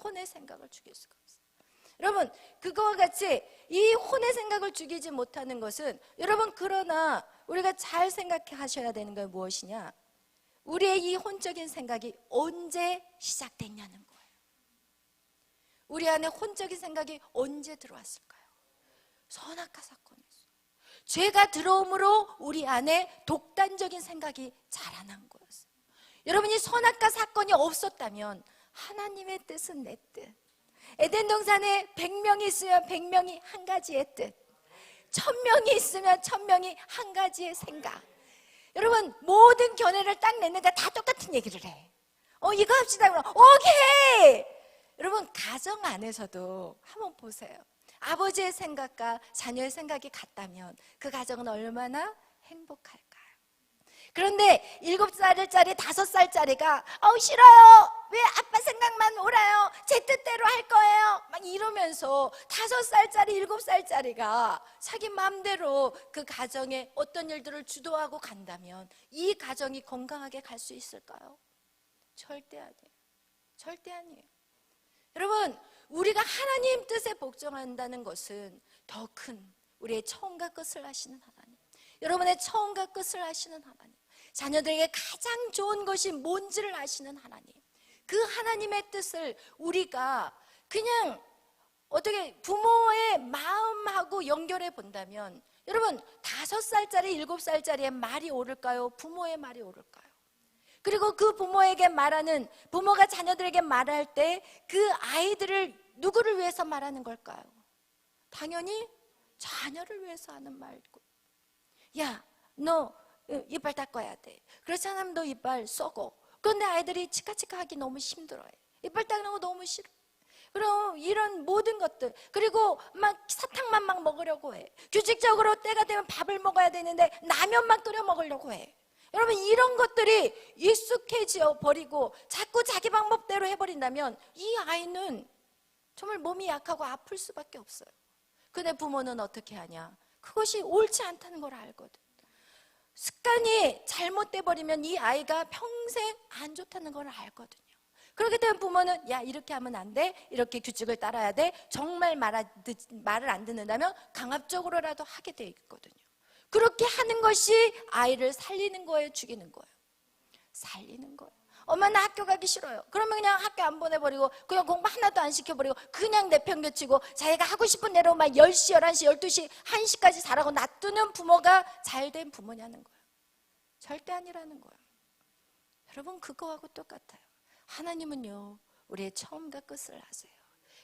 혼의 생각을 죽일 수가 없어요. 여러분, 그거와 같이 이 혼의 생각을 죽이지 못하는 것은, 여러분, 그러나 우리가 잘 생각하셔야 되는 건 무엇이냐? 우리의 이 혼적인 생각이 언제 시작됐냐는 거예요. 우리 안에 혼적인 생각이 언제 들어왔을까요? 선악과 사건에서. 죄가 들어옴으로 우리 안에 독단적인 생각이 자라난 거였어요. 여러분이 선악과 사건이 없었다면 하나님의 뜻은 내 뜻. 에덴 동산에 100명이 있으면 100명이 한 가지의 뜻, 1000명이 있으면 1000명이 한 가지의 생각. 여러분, 모든 견해를 딱 냈는데 다 똑같은 얘기를 해. 이거 합시다. 그럼 오케이. 여러분, 가정 안에서도 한번 보세요. 아버지의 생각과 자녀의 생각이 같다면 그 가정은 얼마나 행복할까요? 그런데 7살짜리 5살짜리가 싫어요. 왜 아빠 생각만 옳아요. 제 뜻대로 할 거예요. 막 이러면서 5살짜리 7살짜리가 자기 마음대로 그 가정에 어떤 일들을 주도하고 간다면 이 가정이 건강하게 갈 수 있을까요? 절대 아니에요. 절대 아니에요. 여러분, 우리가 하나님 뜻에 복종한다는 것은 더 큰 우리의 처음과 끝을 아시는 하나님, 여러분의 처음과 끝을 아시는 하나님, 자녀들에게 가장 좋은 것이 뭔지를 아시는 하나님, 그 하나님의 뜻을 우리가 그냥 어떻게 부모의 마음하고 연결해 본다면, 여러분 5살짜리 7살짜리의 말이 옳을까요? 부모의 말이 옳을까요? 그리고 그 부모에게 말하는, 부모가 자녀들에게 말할 때 그 아이들을 누구를 위해서 말하는 걸까요? 당연히 자녀를 위해서 하는 말고, 야, 너 이빨 닦아야 돼. 그렇지 않으면 너 이빨 썩어. 그런데 아이들이 치카치카 하기 너무 힘들어해. 이빨 닦는 거 너무 싫어. 그럼 이런 모든 것들, 그리고 막 사탕만 막 먹으려고 해. 규칙적으로 때가 되면 밥을 먹어야 되는데 라면만 끓여 먹으려고 해. 여러분, 이런 것들이 익숙해져 버리고 자꾸 자기 방법대로 해버린다면 이 아이는 정말 몸이 약하고 아플 수밖에 없어요. 근데 부모는 어떻게 하냐? 그것이 옳지 않다는 걸 알거든. 습관이 잘못돼 버리면 이 아이가 평생 안 좋다는 걸 알거든요. 그렇기 때문에 부모는 야, 이렇게 하면 안 돼, 이렇게 규칙을 따라야 돼, 정말 말을 안 듣는다면 강압적으로라도 하게 돼 있거든요. 그렇게 하는 것이 아이를 살리는 거예요, 죽이는 거예요? 살리는 거예요. 엄마 나 학교 가기 싫어요. 그러면 그냥 학교 안 보내버리고 그냥 공부 하나도 안 시켜버리고 그냥 내팽개치고 자기가 하고 싶은 대로 막 10시, 11시, 12시, 1시까지 자라고 놔두는 부모가 잘된 부모냐는 거예요. 절대 아니라는 거예요. 여러분, 그거하고 똑같아요. 하나님은요, 우리의 처음과 끝을 아세요.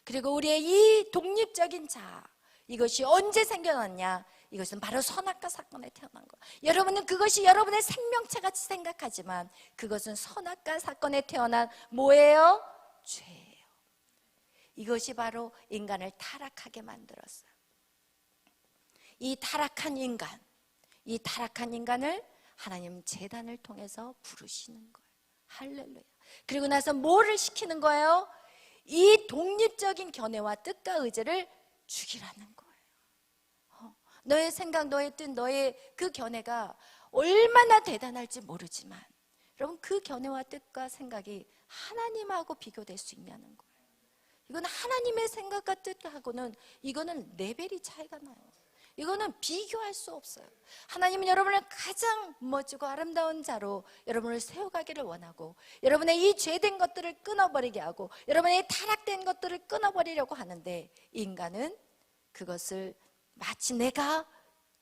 그리고 우리의 이 독립적인 자아, 이것이 언제 생겨났냐? 이것은 바로 선악과 사건에 태어난 거. 여러분은 그것이 여러분의 생명체같이 생각하지만 그것은 선악과 사건에 태어난 뭐예요? 죄예요. 이것이 바로 인간을 타락하게 만들었어요. 이 타락한 인간을 하나님 제단을 통해서 부르시는 거예요. 할렐루야. 그리고 나서 뭐를 시키는 거예요? 이 독립적인 견해와 뜻과 의지를 죽이라는 거예요. 너의 생각, 너의 뜻, 너의 그 견해가 얼마나 대단할지 모르지만 여러분, 그 견해와 뜻과 생각이 하나님하고 비교될 수 있냐는 거예요. 이건 하나님의 생각과 뜻하고는 이거는 레벨이 차이가 나요. 이거는 비교할 수 없어요. 하나님은 여러분을 가장 멋지고 아름다운 자로 여러분을 세워가기를 원하고, 여러분의 이 죄된 것들을 끊어버리게 하고, 여러분의 타락된 것들을 끊어버리려고 하는데, 인간은 그것을 마치 내가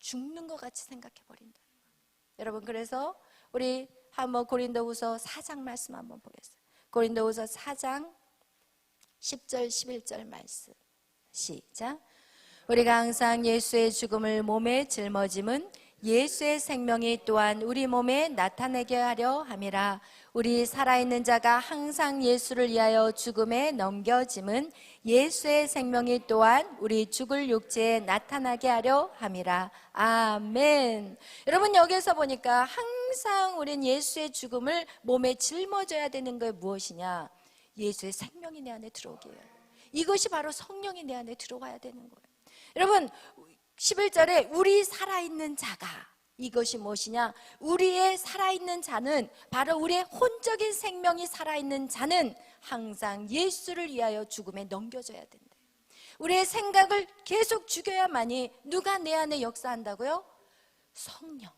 죽는 것 같이 생각해버린다. 여러분, 그래서 우리 한번 고린도후서 4장 말씀 한번 보겠습니다. 고린도후서 4장 10절 11절 말씀 시작. 우리가 항상 예수의 죽음을 몸에 짊어짐은 예수의 생명이 또한 우리 몸에 나타내게 하려 함이라. 우리 살아있는 자가 항상 예수를 위하여 죽음에 넘겨짐은 예수의 생명이 또한 우리 죽을 육체에 나타나게 하려 함이라. 아멘. 여러분, 여기서 보니까 항상 우린 예수의 죽음을 몸에 짊어져야 되는 게 무엇이냐? 예수의 생명이 내 안에 들어오게 해요. 이것이 바로 성령이 내 안에 들어와야 되는 거예요. 여러분, 11절에 우리 살아있는 자가, 이것이 무엇이냐? 우리의 살아있는 자는, 바로 우리의 혼적인 생명이 살아있는 자는 항상 예수를 위하여 죽음에 넘겨져야 된다. 우리의 생각을 계속 죽여야만이 누가 내 안에 역사한다고요? 성령,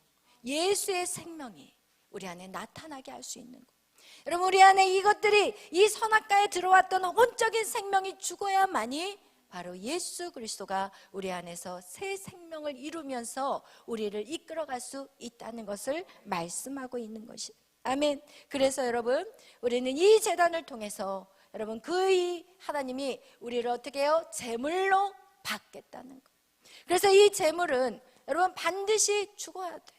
예수의 생명이 우리 안에 나타나게 할 수 있는 거예요. 여러분, 우리 안에 이것들이, 이 선악과에 들어왔던 혼적인 생명이 죽어야만이 바로 예수 그리스도가 우리 안에서 새 생명을 이루면서 우리를 이끌어갈 수 있다는 것을 말씀하고 있는 것이. 아멘. 그래서 여러분, 우리는 이 제단을 통해서 여러분, 그 하나님이 우리를 어떻게 해요? 제물로 받겠다는 거. 그래서 이 제물은 여러분 반드시 죽어야 돼.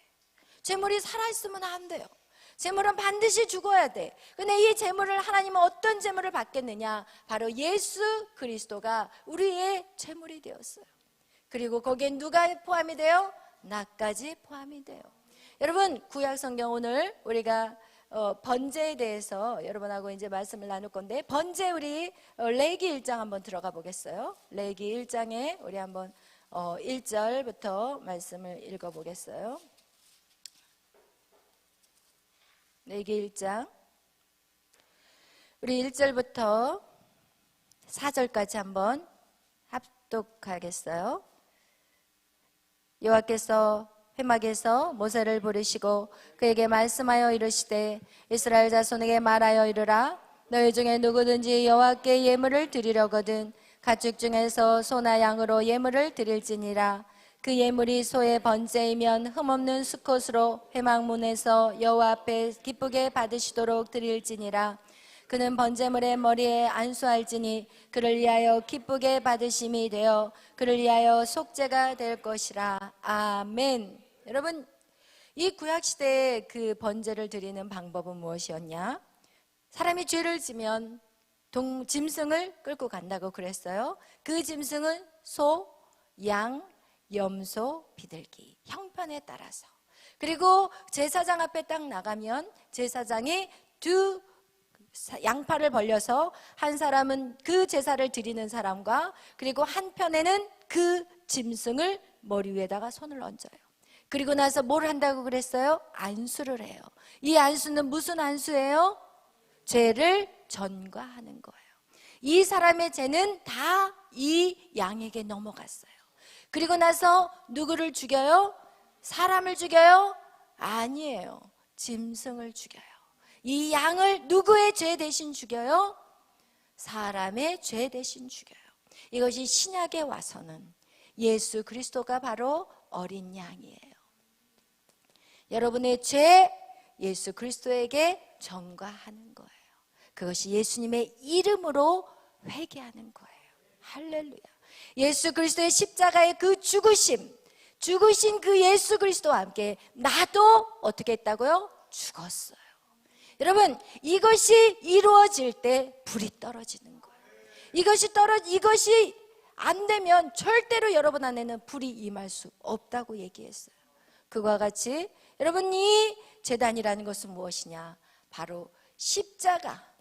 제물이 살아있으면 안 돼요. 제물은 반드시 죽어야 돼. 근데 이 제물을, 하나님은 어떤 제물을 받겠느냐? 바로 예수 그리스도가 우리의 제물이 되었어요. 그리고 거기에 누가 포함이 돼요? 나까지 포함이 돼요. 여러분 구약 성경 오늘 우리가 번제에 대해서 여러분하고 이제 말씀을 나눌 건데, 번제 우리 레위기 1장 한번 들어가 보겠어요. 레위기 1장에 우리 한번 1절부터 말씀을 읽어 보겠어요. 레위기 1장 우리 1절부터 4절까지 한번 합독하겠어요. 여호와께서 회막에서 모세를 부르시고 그에게 말씀하여 이르시되 이스라엘 자손에게 말하여 이르라. 너희 중에 누구든지 여호와께 예물을 드리려거든 가축 중에서 소나 양으로 예물을 드릴지니라. 그 예물이 소의 번제이면 흠없는 수컷으로 회막문에서 여호와 앞에 기쁘게 받으시도록 드릴지니라. 그는 번제물의 머리에 안수할지니 그를 위하여 기쁘게 받으심이 되어 그를 위하여 속죄가 될 것이라. 아멘. 여러분, 이 구약시대의 그 번제를 드리는 방법은 무엇이었냐? 사람이 죄를 지면 짐승을 끌고 간다고 그랬어요. 그 짐승은 소, 양, 염소, 비둘기 형편에 따라서. 그리고 제사장 앞에 딱 나가면 제사장이 두 양팔을 벌려서 한 사람은 그 제사를 드리는 사람과 그리고 한편에는 그 짐승을 머리 위에다가 손을 얹어요. 그리고 나서 뭘 한다고 그랬어요? 안수를 해요. 이 안수는 무슨 안수예요? 죄를 전가하는 거예요. 이 사람의 죄는 다 이 양에게 넘어갔어요. 그리고 나서 누구를 죽여요? 사람을 죽여요? 아니에요. 짐승을 죽여요. 이 양을 누구의 죄 대신 죽여요? 사람의 죄 대신 죽여요. 이것이 신약에 와서는 예수 그리스도가 바로 어린 양이에요. 여러분의 죄 예수 그리스도에게 전가하는 거예요. 그것이 예수님의 이름으로 회개하는 거예요. 할렐루야. 예수 그리스도의 십자가의 그 죽으신 그 예수 그리스도와 함께 나도 어떻게 했다고요? 죽었어요. 여러분, 이것이 이루어질 때 불이 떨어지는 거예요. 이것이 안 되면 절대로 여러분 안에는 불이 임할 수 없다고 얘기했어요. 그와 같이 여러분, 이 제단이라는 것은 무엇이냐? 바로 십자가,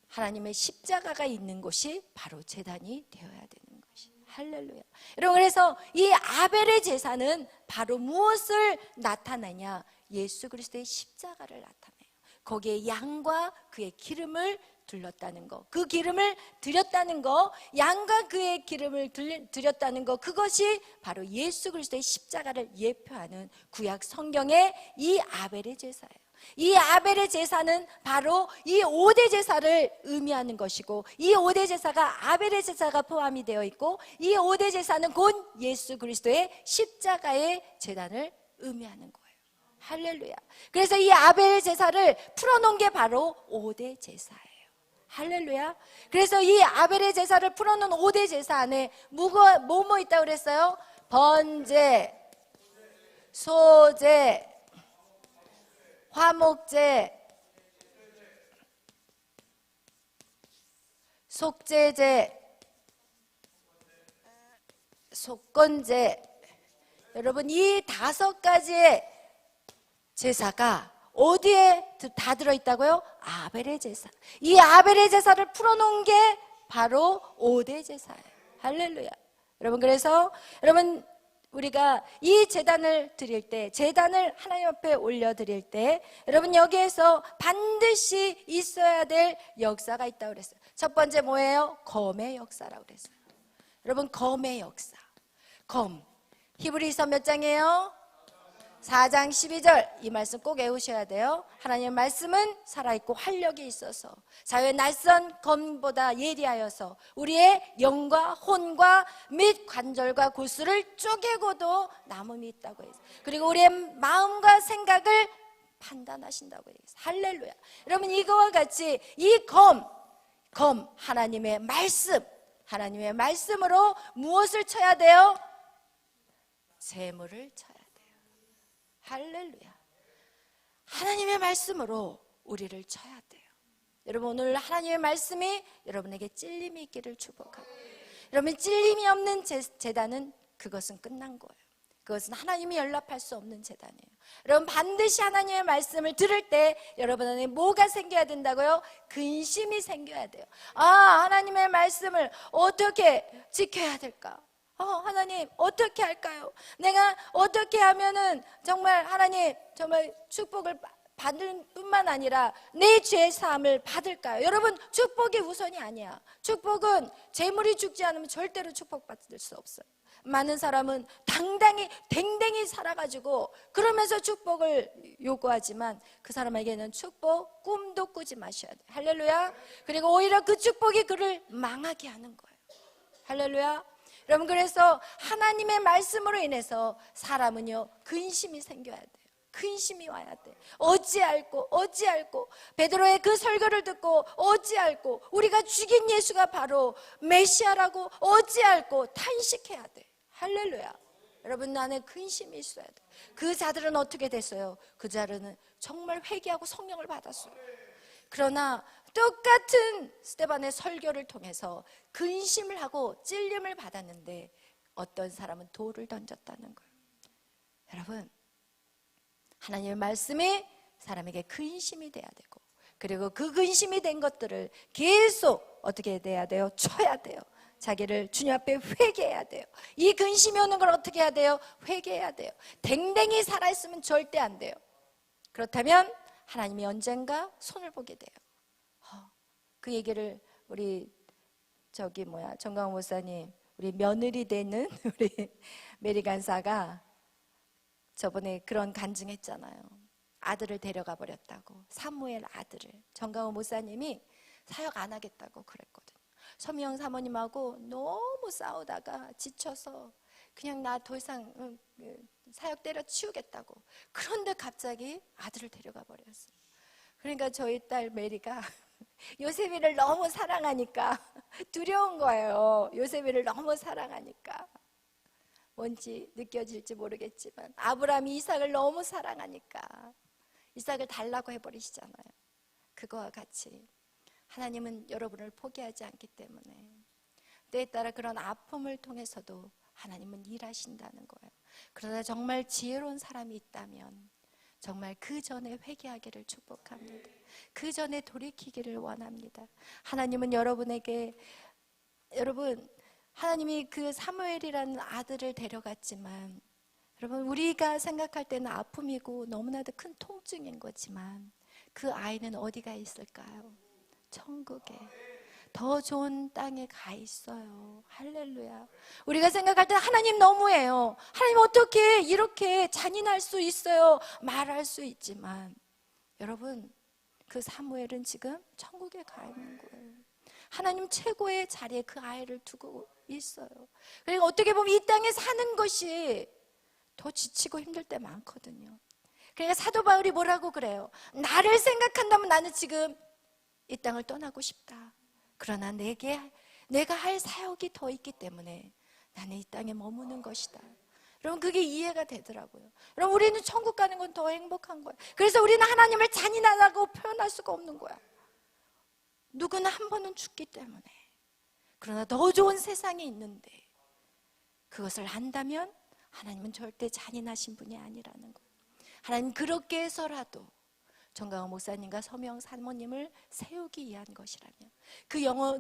하나님의 십자가가 있는 곳이 바로 제단이 되어야 되는 것이. 할렐루야. 여러분, 그래서 이 아벨의 제사는 바로 무엇을 나타내냐? 예수 그리스도의 십자가를 나타내요. 거기에 양과 그의 기름을 둘렀다는 거, 그 기름을 드렸다는 거, 양과 그의 기름을 드렸다는 거, 그것이 바로 예수 그리스도의 십자가를 예표하는 구약 성경의 이 아벨의 제사예요. 이 아벨의 제사는 바로 이 5대 제사를 의미하는 것이고, 이 5대 제사가 아벨의 제사가 포함이 되어 있고, 이 5대 제사는 곧 예수 그리스도의 십자가의 제단을 의미하는 거예요. 할렐루야. 그래서 이 아벨 제사를 풀어놓은 게 바로 5대 제사예요. 할렐루야. 그래서 이 아벨의 제사를 풀어놓은 5대 제사 안에 뭐 있다고 그랬어요? 번제, 소제, 화목제, 속죄제, 속건제. 여러분, 이 5가지의 제사가 어디에 다 들어있다고요? 아벨의 제사. 이 아벨의 제사를 풀어놓은 게 바로 5대 제사예요. 할렐루야. 여러분, 그래서 여러분, 우리가 이 제단을 드릴 때, 제단을 하나님 앞에 올려드릴 때, 여러분, 여기에서 반드시 있어야 될 역사가 있다고 그랬어요. 첫 번째 뭐예요? 검의 역사라고 그랬어요. 여러분, 검의 역사. 검. 히브리서 몇 장이에요? 4장 12절. 이 말씀 꼭 외우셔야 돼요. 하나님의 말씀은 살아있고 활력이 있어서 자유의 날선 검보다 예리하여서 우리의 영과 혼과 및 관절과 골수를 쪼개고도 남음이 있다고 했어요. 그리고 우리의 마음과 생각을 판단하신다고 얘기했어요. 할렐루야. 여러분, 이거와 같이 이 검 하나님의 말씀으로 무엇을 쳐야 돼요? 재물을 쳐야 돼요. 할렐루야. 하나님의 말씀으로 우리를 쳐야 돼요. 여러분, 오늘 하나님의 말씀이 여러분에게 찔림이 있기를 축복하고, 여러분, 찔림이 없는 제단은 그것은 끝난 거예요. 그것은 하나님이 연락할 수 없는 재단이에요. 여러분 반드시 하나님의 말씀을 들을 때 여러분 안에 뭐가 생겨야 된다고요? 근심이 생겨야 돼요. 하나님의 말씀을 어떻게 지켜야 될까? 하나님 어떻게 할까요? 내가 어떻게 하면은 정말 하나님 정말 축복을 받을 뿐만 아니라 내 죄 사함을 받을까요? 여러분 축복이 우선이 아니야. 축복은 재물이 죽지 않으면 절대로 축복받을 수 없어요. 많은 사람은 당당히 댕댕이 살아가지고 그러면서 축복을 요구하지만 그 사람에게는 축복 꿈도 꾸지 마셔야 돼요. 할렐루야. 그리고 오히려 그 축복이 그를 망하게 하는 거예요. 할렐루야. 여러분 그래서 하나님의 말씀으로 인해서 사람은요 근심이 생겨야 돼요. 근심이 와야 돼. 어찌할꼬 베드로의 그 설교를 듣고 어찌할꼬 우리가 죽인 예수가 바로 메시아라고 어찌할꼬 탄식해야 돼. 할렐루야. 여러분 안에 근심이 있어야 돼. 그 자들은 어떻게 됐어요? 그 자들은 정말 회개하고 성령을 받았어요. 그러나 똑같은 스데반의 설교를 통해서 근심을 하고 찔림을 받았는데 어떤 사람은 돌을 던졌다는 거예요. 여러분 하나님의 말씀이 사람에게 근심이 돼야 되고 그리고 그 근심이 된 것들을 계속 어떻게 돼야 돼요? 쳐야 돼요. 자기를 주님 앞에 회개해야 돼요. 이 근심이 오는 걸 어떻게 해야 돼요? 회개해야 돼요. 댕댕이 살아있으면 절대 안 돼요. 그렇다면 하나님이 언젠가 손을 보게 돼요. 그 얘기를 우리 정강호 목사님 우리 며느리 되는 우리 메리 간사가 저번에 그런 간증했잖아요. 아들을 데려가 버렸다고. 사무엘 아들을. 정강호 목사님이 사역 안 하겠다고 그랬거든요. 서미영 사모님하고 너무 싸우다가 지쳐서 그냥 나 더 이상 사역 때려치우겠다고. 그런데 갑자기 아들을 데려가 버렸어요. 그러니까 저희 딸 메리가 요셉이를 너무 사랑하니까 두려운 거예요. 요셉이를 너무 사랑하니까. 뭔지 느껴질지 모르겠지만 아브라함이 이삭을 너무 사랑하니까 이삭을 달라고 해버리시잖아요. 그거와 같이 하나님은 여러분을 포기하지 않기 때문에 때에 따라 그런 아픔을 통해서도 하나님은 일하신다는 거예요. 그러나 정말 지혜로운 사람이 있다면 정말 그 전에 회개하기를 축복합니다. 그 전에 돌이키기를 원합니다. 하나님은 여러분에게 하나님이 그 사무엘이라는 아들을 데려갔지만 여러분 우리가 생각할 때는 아픔이고 너무나도 큰 통증인 거지만 그 아이는 어디가 있을까요? 천국에 더 좋은 땅에 가 있어요. 할렐루야. 우리가 생각할 때 하나님 너무해요. 하나님 어떻게 이렇게 잔인할 수 있어요? 말할 수 있지만 여러분 그 사무엘은 지금 천국에 가 있는 거예요. 하나님 최고의 자리에 그 아이를 두고 있어요. 그러니까 어떻게 보면 이 땅에 사는 것이 더 지치고 힘들 때 많거든요. 그러니까 사도 바울이 뭐라고 그래요? 나를 생각한다면 나는 지금 이 땅을 떠나고 싶다. 그러나 내가 할 사역이 더 있기 때문에 나는 이 땅에 머무는 것이다. 여러분 그게 이해가 되더라고요. 여러분 우리는 천국 가는 건 더 행복한 거예요. 그래서 우리는 하나님을 잔인하다고 표현할 수가 없는 거야. 누구나 한 번은 죽기 때문에. 그러나 더 좋은 세상이 있는데 그것을 안다면 하나님은 절대 잔인하신 분이 아니라는 거예요. 하나님 그렇게 해서라도 정강호 목사님과 서명 사모님을 세우기 위한 것이라면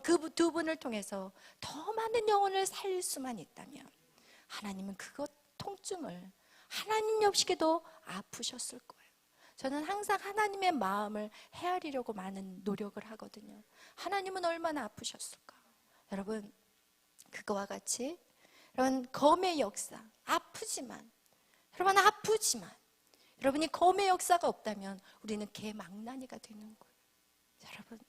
그 두 분을 통해서 더 많은 영혼을 살릴 수만 있다면 하나님은 그것 통증을 하나님 없이도 아프셨을 거예요. 저는 항상 하나님의 마음을 헤아리려고 많은 노력을 하거든요. 하나님은 얼마나 아프셨을까? 여러분 그거와 같이 여러분 검의 역사 아프지만 여러분이 검의 역사가 없다면 우리는 개망나니가 되는 거예요. 여러분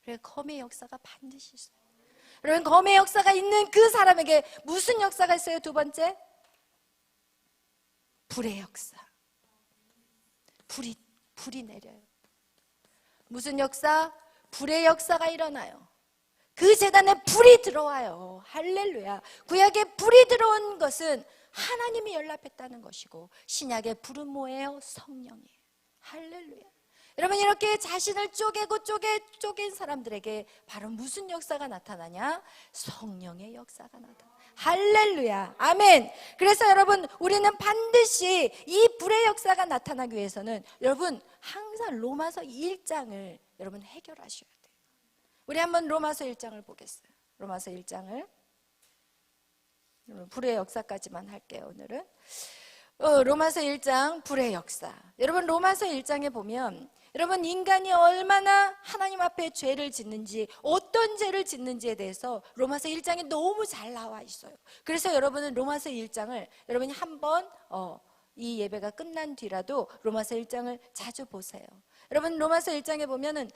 그래 검의 역사가 반드시 있어요. 여러분 검의 역사가 있는 그 사람에게 무슨 역사가 있어요? 두 번째 불의 역사. 불이 내려요. 무슨 역사? 불의 역사가 일어나요. 그 제단에 불이 들어와요. 할렐루야. 구약에 불이 들어온 것은 하나님이 연락했다는 것이고 신약의 불은 뭐예요? 성령이에요. 할렐루야. 여러분 이렇게 자신을 쪼갠 사람들에게 바로 무슨 역사가 나타나냐? 성령의 역사가 나타나. 할렐루야, 아멘. 그래서 여러분 우리는 반드시 이 불의 역사가 나타나기 위해서는 여러분 항상 로마서 1장을 여러분 해결하셔야 돼요. 우리 한번 로마서 1장을 보겠어요. 로마서 1장을 불의 역사까지만 할게요. 오늘은 로마서 1장 불의 역사. 여러분 로마서 1장에 보면 여러분 인간이 얼마나 하나님 앞에 죄를 짓는지, 어떤 죄를 짓는지에 대해서 로마서 1장에 너무 잘 나와 있어요. 그래서 여러분은 로마서 1장을 여러분이 한번 이 예배가 끝난 뒤라도 로마서 1장을 자주 보세요. 여러분 로마서 1장에 보면은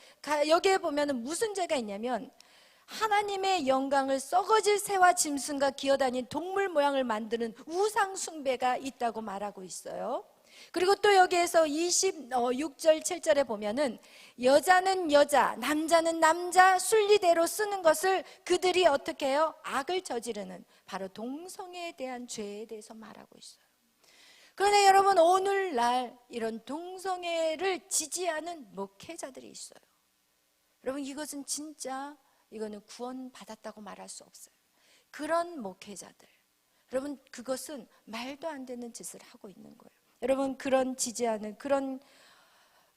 여기에 보면은 무슨 죄가 있냐면 하나님의 영광을 썩어질 새와 짐승과 기어다닌 동물 모양을 만드는 우상 숭배가 있다고 말하고 있어요. 그리고 또 여기에서 26절 7절에 보면은 여자는 여자, 남자는 남자 순리대로 쓰는 것을 그들이 어떻게 해요? 악을 저지르는 바로 동성애에 대한 죄에 대해서 말하고 있어요. 그런데 여러분 오늘날 이런 동성애를 지지하는 목회자들이 있어요. 여러분 이것은 진짜 이거는 구원받았다고 말할 수 없어요. 그런 목회자들, 여러분 그것은 말도 안 되는 짓을 하고 있는 거예요. 여러분 그런 지지하는 그런,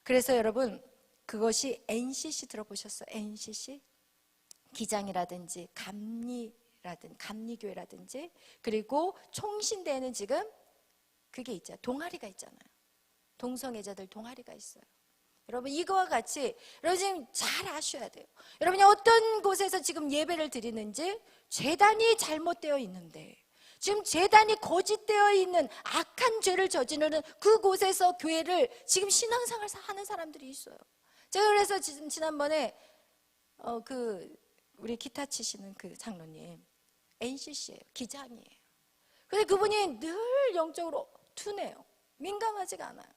그래서 여러분 그것이 NCC 들어보셨어요? NCC? 기장이라든지 감리교회라든지 그리고 총신대에는 지금 그게 있잖아요. 동아리가 있잖아요. 동성애자들 동아리가 있어요. 여러분 이거와 같이 여러분 지금 잘 아셔야 돼요. 여러분이 어떤 곳에서 지금 예배를 드리는지 제단이 잘못되어 있는데, 지금 제단이 거짓되어 있는 악한 죄를 저지르는 그곳에서 교회를 지금 신앙생활 하는 사람들이 있어요. 제가 그래서 지난번에 우리 기타 치시는 그 장로님 NCC예요. 기장이에요. 근데 그분이 늘 영적으로 둔해요. 민감하지가 않아요.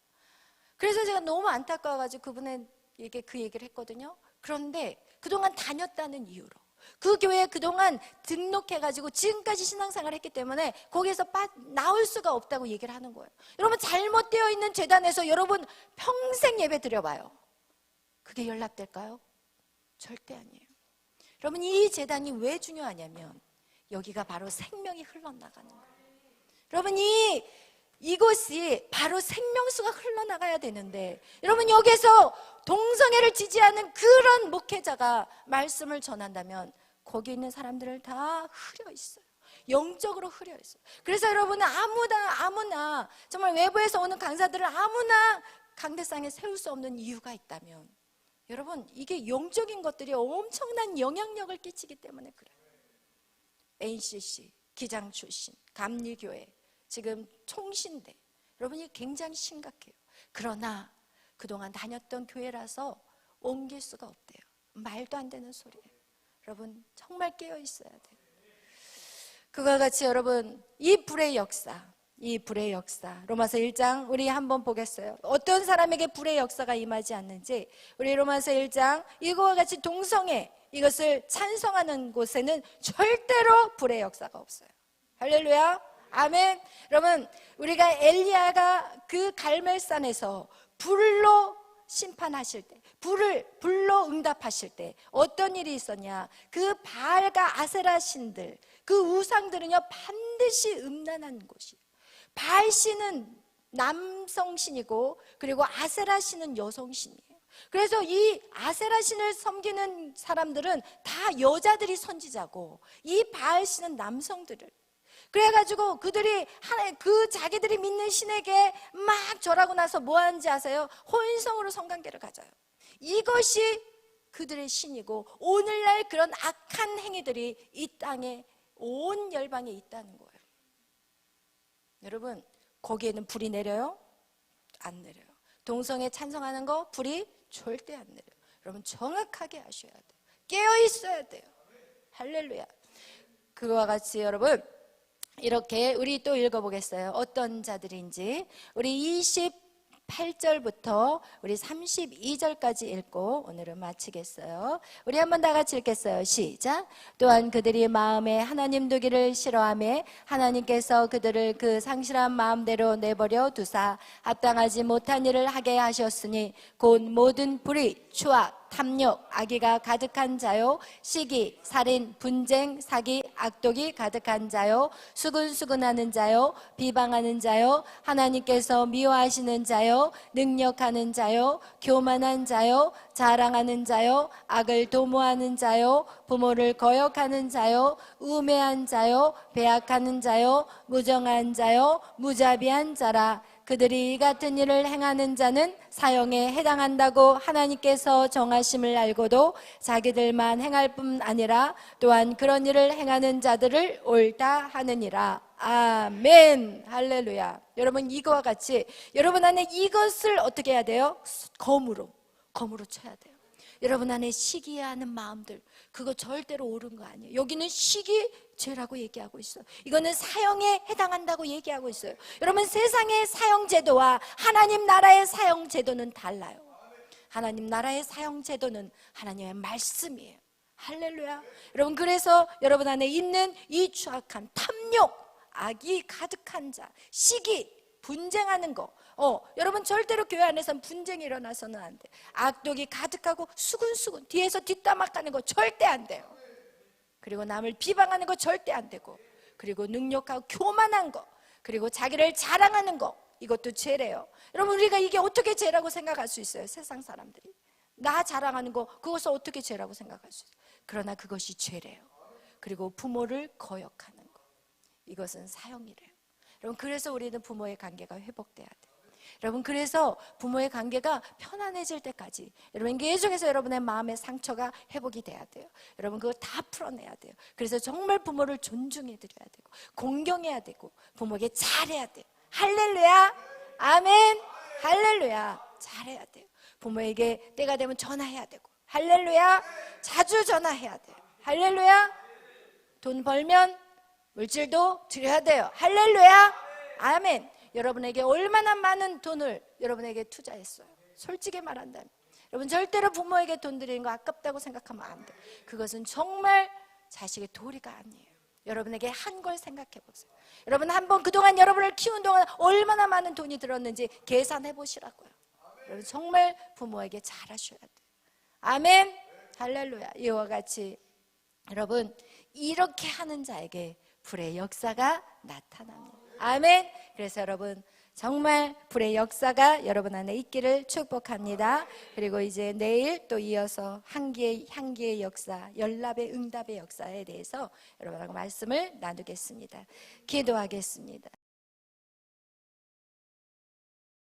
그래서 제가 너무 안타까워가지고 그분에게 그 얘기를 했거든요. 그런데 그동안 다녔다는 이유로 그 교회에 그동안 등록해가지고 지금까지 신앙생활을 했기 때문에 거기에서 나올 수가 없다고 얘기를 하는 거예요. 여러분 잘못되어 있는 재단에서 여러분 평생 예배 드려봐요. 그게 연락될까요? 절대 아니에요. 여러분 이 재단이 왜 중요하냐면 여기가 바로 생명이 흘러나가는 거예요. 여러분 이곳이 바로 생명수가 흘러나가야 되는데 여러분 여기서 동성애를 지지하는 그런 목회자가 말씀을 전한다면 거기 있는 사람들을 다 흐려 있어요. 영적으로 흐려 있어요. 그래서 여러분은 아무나 정말 외부에서 오는 강사들을 아무나 강대상에 세울 수 없는 이유가 있다면 여러분 이게 영적인 것들이 엄청난 영향력을 끼치기 때문에 그래요. NCC, 기장 출신, 감리교회, 지금 총신대, 여러분이 굉장히 심각해요. 그러나 그동안 다녔던 교회라서 옮길 수가 없대요. 말도 안 되는 소리예요. 여러분 정말 깨어 있어야 돼요. 그와 같이 여러분 이 불의 역사 로마서 1장 우리 한번 보겠어요. 어떤 사람에게 불의 역사가 임하지 않는지 우리 로마서 1장 이거와 같이 동성애 이것을 찬성하는 곳에는 절대로 불의 역사가 없어요. 할렐루야, 아멘. 여러분 우리가 엘리야가 그 갈멜산에서 불로 심판하실 때, 불로 응답하실 때 어떤 일이 있었냐? 그 바알과 아세라 신들, 그 우상들은요 반드시 음란한 곳이에요. 바알 신은 남성 신이고 그리고 아세라 신은 여성 신이에요. 그래서 이 아세라 신을 섬기는 사람들은 다 여자들이 선지자고 이 바알 신은 남성들을, 그래가지고 그들이 자기들이 믿는 신에게 막 절하고 나서 뭐 하는지 아세요? 혼성으로 성관계를 가져요. 이것이 그들의 신이고 오늘날 그런 악한 행위들이 이 땅에 온 열방에 있다는 거예요. 여러분 거기에는 불이 내려요? 안 내려요. 동성애 찬성하는 거 불이 절대 안 내려요. 여러분 정확하게 아셔야 돼요. 깨어 있어야 돼요. 할렐루야. 그거와 같이 여러분 이렇게 우리 또 읽어보겠어요. 어떤 자들인지 우리 28 28절부터 우리 32절까지 읽고 오늘은 마치겠어요. 우리 한번 다 같이 읽겠어요. 시작. 또한 그들이 마음에 하나님 두기를 싫어하며 하나님께서 그들을 그 상실한 마음대로 내버려 두사 합당하지 못한 일을 하게 하셨으니 곧 모든 불의, 추악, 탐욕, 악의가 가득한 자요, 시기, 살인, 분쟁, 사기, 악독이 가득한 자요, 수근수근하는 자요, 비방하는 자요, 하나님께서 미워하시는 자요, 능력하는 자요, 교만한 자요, 자랑하는 자요, 악을 도모하는 자요, 부모를 거역하는 자요, 우매한 자요, 배악하는 자요, 무정한 자요, 무자비한 자라. 그들이 이 같은 일을 행하는 자는 사형에 해당한다고 하나님께서 정하심을 알고도 자기들만 행할 뿐 아니라 또한 그런 일을 행하는 자들을 옳다 하느니라. 아멘. 할렐루야. 여러분, 이거와 같이 여러분 안에 이것을 어떻게 해야 돼요? 검으로 쳐야 돼요. 여러분 안에 시기하는 마음들, 그거 절대로 옳은 거 아니에요. 여기는 시기죄라고 얘기하고 있어요. 이거는 사형에 해당한다고 얘기하고 있어요. 여러분, 세상의 사형제도와 하나님 나라의 사형제도는 달라요. 하나님 나라의 사형제도는 하나님의 말씀이에요. 할렐루야. 여러분, 그래서 여러분 안에 있는 이 추악한 탐욕, 악이 가득한 자, 시기, 분쟁하는 거, 여러분 절대로 교회 안에서는 분쟁이 일어나서는 안 돼. 악독이 가득하고 수근수근 뒤에서 뒷담화하는 거 절대 안 돼요. 그리고 남을 비방하는 거 절대 안 되고, 그리고 능력하고 교만한 거, 그리고 자기를 자랑하는 거, 이것도 죄래요. 여러분, 우리가 이게 어떻게 죄라고 생각할 수 있어요? 세상 사람들이 나 자랑하는 거, 그것을 어떻게 죄라고 생각할 수 있어요? 그러나 그것이 죄래요. 그리고 부모를 거역하는 거, 이것은 사형이래요. 여러분, 그래서 우리는 부모의 관계가 회복돼야 돼요. 여러분, 그래서 부모의 관계가 편안해질 때까지 여러분 계속해서 여러분의 마음의 상처가 회복이 돼야 돼요. 여러분, 그거 다 풀어내야 돼요. 그래서 정말 부모를 존중해 드려야 되고 공경해야 되고 부모에게 잘해야 돼요. 할렐루야. 아멘. 할렐루야. 잘해야 돼요. 부모에게 때가 되면 전화해야 되고, 할렐루야. 자주 전화해야 돼요. 할렐루야. 돈 벌면 물질도 드려야 돼요. 할렐루야. 아멘. 여러분에게 얼마나 많은 돈을 여러분에게 투자했어요? 솔직히 말한다면 여러분, 절대로 부모에게 돈 드리는 거 아깝다고 생각하면 안 돼요. 그것은 정말 자식의 도리가 아니에요. 여러분에게 한 걸 생각해 보세요. 여러분, 한번 그동안 여러분을 키운 동안 얼마나 많은 돈이 들었는지 계산해 보시라고요. 여러분, 정말 부모에게 잘하셔야 돼요. 아멘. 할렐루야. 이와 같이 여러분, 이렇게 하는 자에게 불의 역사가 나타납니다. 아멘. 그래서 여러분, 정말 불의 역사가 여러분 안에 있기를 축복합니다. 그리고 이제 내일 또 이어서 향기의 역사, 연락의 응답의 역사에 대해서 여러분하고 말씀을 나누겠습니다. 기도하겠습니다.